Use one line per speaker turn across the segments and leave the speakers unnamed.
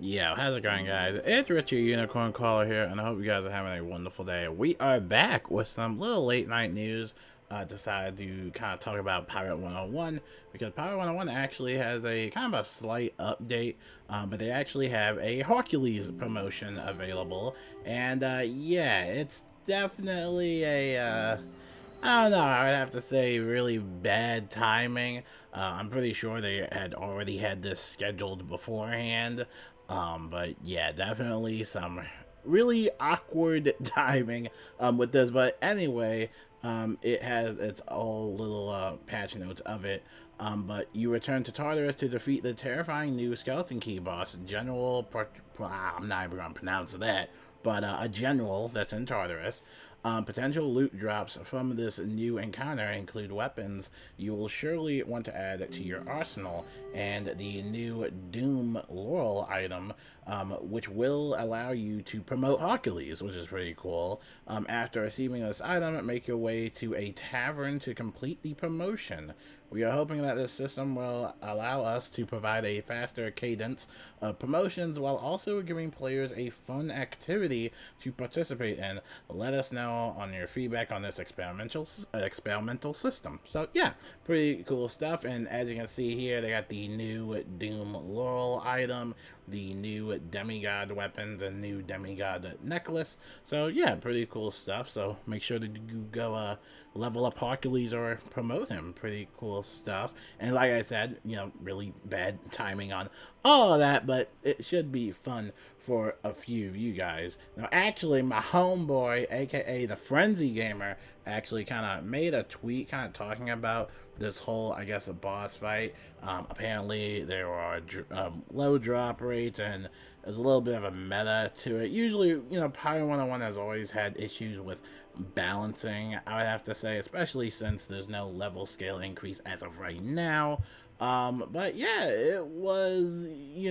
Yeah, how's it going, guys? It's Richie Unicorn Caller here, and I hope you guys are having a wonderful day. We are back with some little late night news. Decided to kind of talk about Pirate 101 because Pirate 101 actually has a kind of a slight update, but they actually have a Hawkules promotion available, and yeah, it's definitely I don't know. I would have to say really bad timing. I'm pretty sure they had already had this scheduled beforehand. But yeah, definitely some really awkward timing with this. But anyway, it has its all little patch notes of it. But you return to Tartarus to defeat the terrifying new Skeleton Key boss, I'm not even going to pronounce that, but a general that's in Tartarus. Potential loot drops from this new encounter include weapons you will surely want to add to your arsenal, and the new Doom Laurel item, which will allow you to promote Hawkules, which is pretty cool. After receiving this item, make your way to a tavern to complete the promotion. We are hoping that this system will allow us to provide a faster cadence of promotions while also giving players a fun activity to participate in. Let us know on your feedback on this experimental system. So yeah, pretty cool stuff. And as you can see here, they got the new Doom Laurel item, the new demigod weapons, and new demigod necklace. So yeah, pretty cool stuff. So make sure to go level up Hercules or promote him. Pretty cool stuff. And like I said, really bad timing on all of that, but it should be fun for a few of you guys. Now, actually, my homeboy, aka the Frenzy Gamer, actually kind of made a tweet kind of talking about this whole, I guess, a boss fight. Apparently, there are low drop rates, and there's a little bit of a meta to it. Usually, Pyro 101 has always had issues with balancing, I would have to say, especially since there's no level scale increase as of right now. But yeah, it was,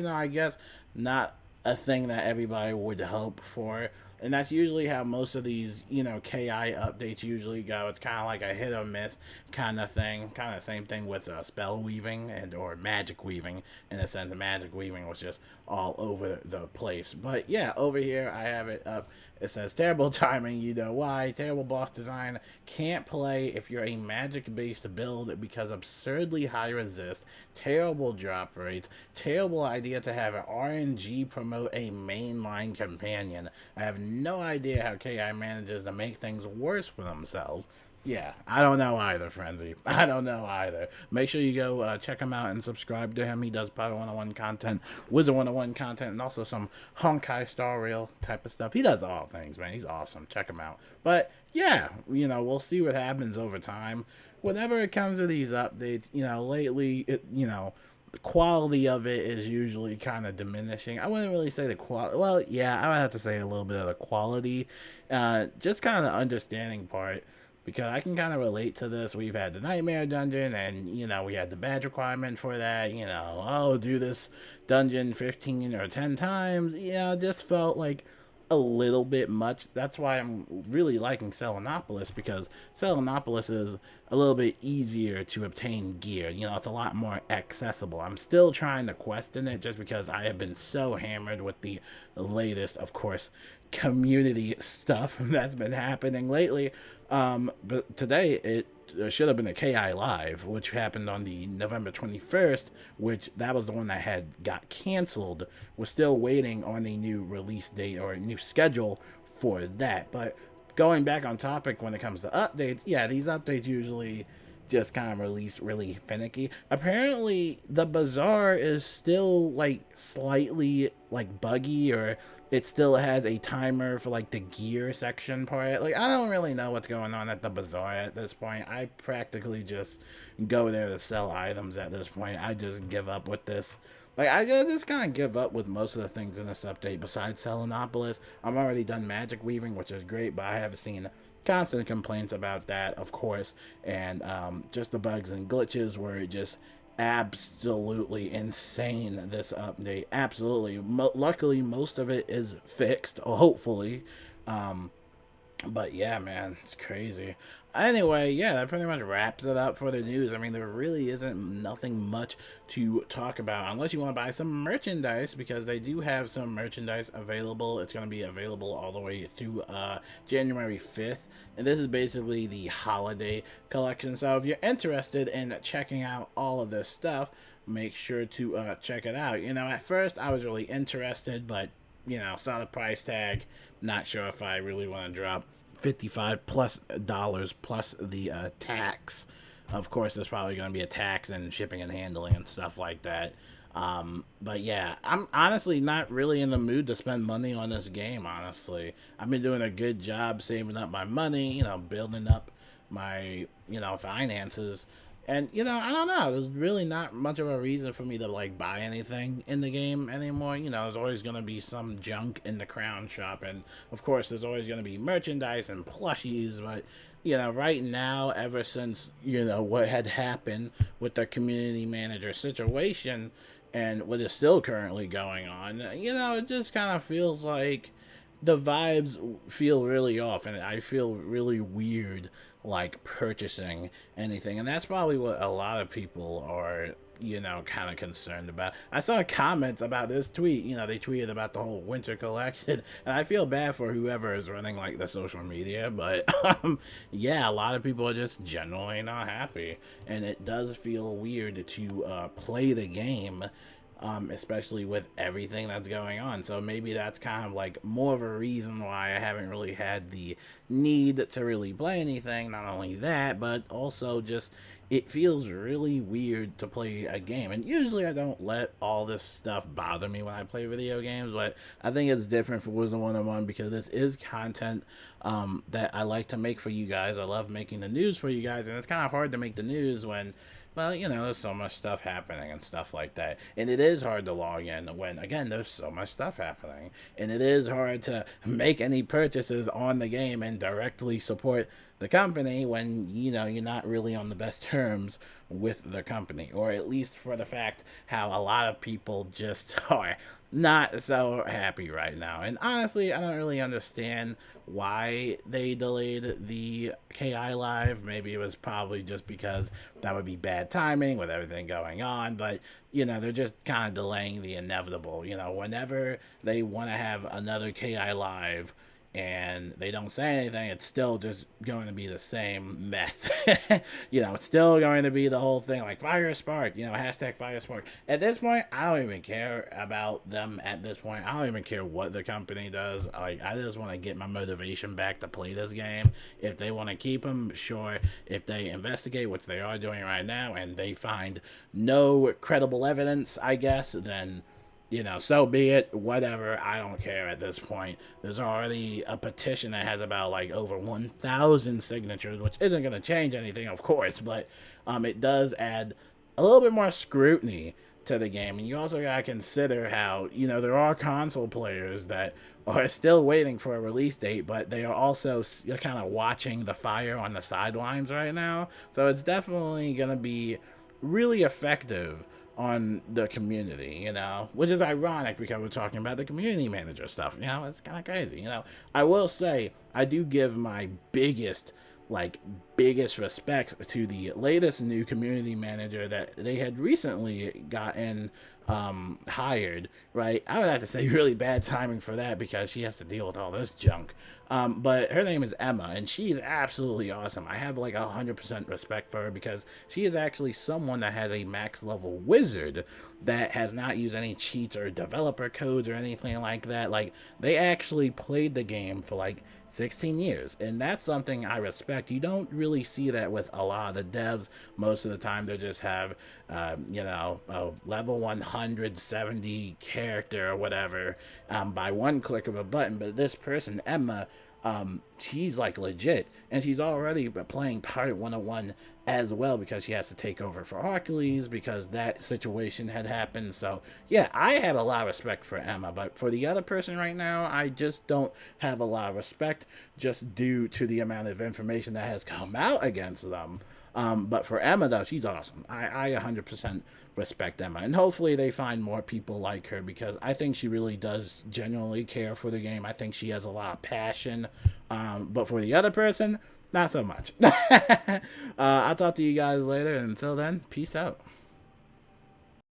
I guess not a thing that everybody would hope for. And that's usually how most of these, KI updates usually go. It's kind of like a hit or miss kind of thing. Kind of same thing with spell weaving and or magic weaving. In a sense, magic weaving was just all over the place. But yeah, over here I have it up. It says terrible timing, you know why. Terrible boss design. Can't play if you're a magic based build because absurdly high resist. Terrible drop rates. Terrible idea to have an RNG promote a mainline companion. I have no idea how KI manages to make things worse for themselves. Yeah, I don't know either, Frenzy. I don't know either. Make sure you go check him out and subscribe to him. He does Pirate 101 content, Wizard 101 content, and also some Honkai Star Rail type of stuff. He does all things, man. He's awesome. Check him out. But yeah, we'll see what happens over time. Whenever it comes to these updates, lately, the quality of it is usually kind of diminishing. I wouldn't really say the quality. Well, yeah, I would have to say a little bit of the quality. Just kind of the understanding part, because I can kind of relate to this. We've had the Nightmare Dungeon, and, we had the badge requirement for that, do this dungeon 15 or 10 times. Just felt like a little bit much. That's why I'm really liking Selenopolis, because Selenopolis is a little bit easier to obtain gear. It's a lot more accessible. I'm still trying to question it just because I have been so hammered with the latest, of course, community stuff that's been happening lately. But today it should have been a KI Live, which happened on the November 21st, which that was the one that had got canceled. We're still waiting on a new release date or a new schedule for that. But going back on topic when it comes to updates, yeah, these updates usually just kind of release really finicky. Apparently, the bazaar is still like slightly like buggy, or it still has a timer for like the gear section part. Like, I don't really know what's going on at the bazaar at this point. I practically just go there to sell items at this point. I just give up with this. Like, I just kind of give up with most of the things in this update besides Selenopolis. I'm already done magic weaving, which is great, but I have seen constant complaints about that, of course, and just the bugs and glitches were just absolutely insane this update. Absolutely. Luckily, most of it is fixed, hopefully. Um, But yeah, man, it's crazy. Anyway, yeah, that pretty much wraps it up for the news. I mean, there really isn't nothing much to talk about unless you want to buy some merchandise, because they do have some merchandise available. It's going to be available all the way through January 5th. And this is basically the holiday collection. So if you're interested in checking out all of this stuff, make sure to check it out. You know, at first I was really interested, but saw the price tag. Not sure if I really want to drop $55 plus the tax. Of course, there's probably going to be a tax and shipping and handling and stuff like that. But yeah, I'm honestly not really in the mood to spend money on this game. Honestly, I've been doing a good job saving up my money, building up my finances. And I don't know. There's really not much of a reason for me to like buy anything in the game anymore. There's always gonna be some junk in the crown shop, and of course, there's always gonna be merchandise and plushies. But right now, ever since what had happened with the community manager situation, and what is still currently going on, it just kind of feels like the vibes feel really off, and I feel really weird like purchasing anything. And that's probably what a lot of people are kind of concerned about. I saw comments about this tweet. They tweeted about the whole winter collection, and I feel bad for whoever is running like the social media, but yeah, a lot of people are just generally not happy, and it does feel weird to play the game, especially with everything that's going on. So maybe that's kind of like more of a reason why I haven't really had the need to really play anything. Not only that, but also just it feels really weird to play a game. And usually I don't let all this stuff bother me when I play video games, but I think it's different for Wisdom 101 because this is content that I like to make for you guys. I love making the news for you guys, and it's kind of hard to make the news when, well, there's so much stuff happening and stuff like that. And it is hard to log in when, again, there's so much stuff happening. And it is hard to make any purchases on the game and directly support the company when, you're not really on the best terms with the company. Or at least for the fact how a lot of people just are not so happy right now. And honestly, I don't really understand why they delayed the KI Live. Maybe it was probably just because that would be bad timing with everything going on. But, they're just kind of delaying the inevitable. Whenever they want to have another KI Live and they don't say anything, it's still just going to be the same mess. It's still going to be the whole thing like Fire Spark, hashtag Fire Spark. At this point, I don't even care about them at this point. I don't even care what the company does. Like, I just want to get my motivation back to play this game. If they want to keep them, sure. If they investigate, which they are doing right now, and they find no credible evidence, I guess, then so be it, whatever, I don't care at this point. There's already a petition that has about like over 1,000 signatures, which isn't going to change anything, of course, but it does add a little bit more scrutiny to the game. And you also got to consider how, there are console players that are still waiting for a release date, but they are also kind of watching the fire on the sidelines right now. So it's definitely going to be really effective on the community, which is ironic because we're talking about the community manager stuff. It's kind of crazy. I will say I do give my biggest respects to the latest new community manager that they had recently gotten hired, right? I would have to say really bad timing for that because she has to deal with all this junk. But her name is Emma, and she's absolutely awesome. I have like 100% respect for her because she is actually someone that has a max level wizard that has not used any cheats or developer codes or anything like that. Like, they actually played the game for like 16 years, and that's something I respect. You don't really see that with a lot of the devs. Most of the time they just have a level 170 character or whatever by one click of a button. But this person, Emma, she's like legit, and she's already playing Pirate 101 as well because she has to take over for Hawkules because that situation had happened. So yeah, I have a lot of respect for Emma, but for the other person right now, I just don't have a lot of respect just due to the amount of information that has come out against them. But for Emma though, she's awesome. I 100% respect Emma. And hopefully they find more people like her, because I think she really does genuinely care for the game. I think she has a lot of passion. But for the other person, not so much. I'll talk to you guys later. And until then, peace out.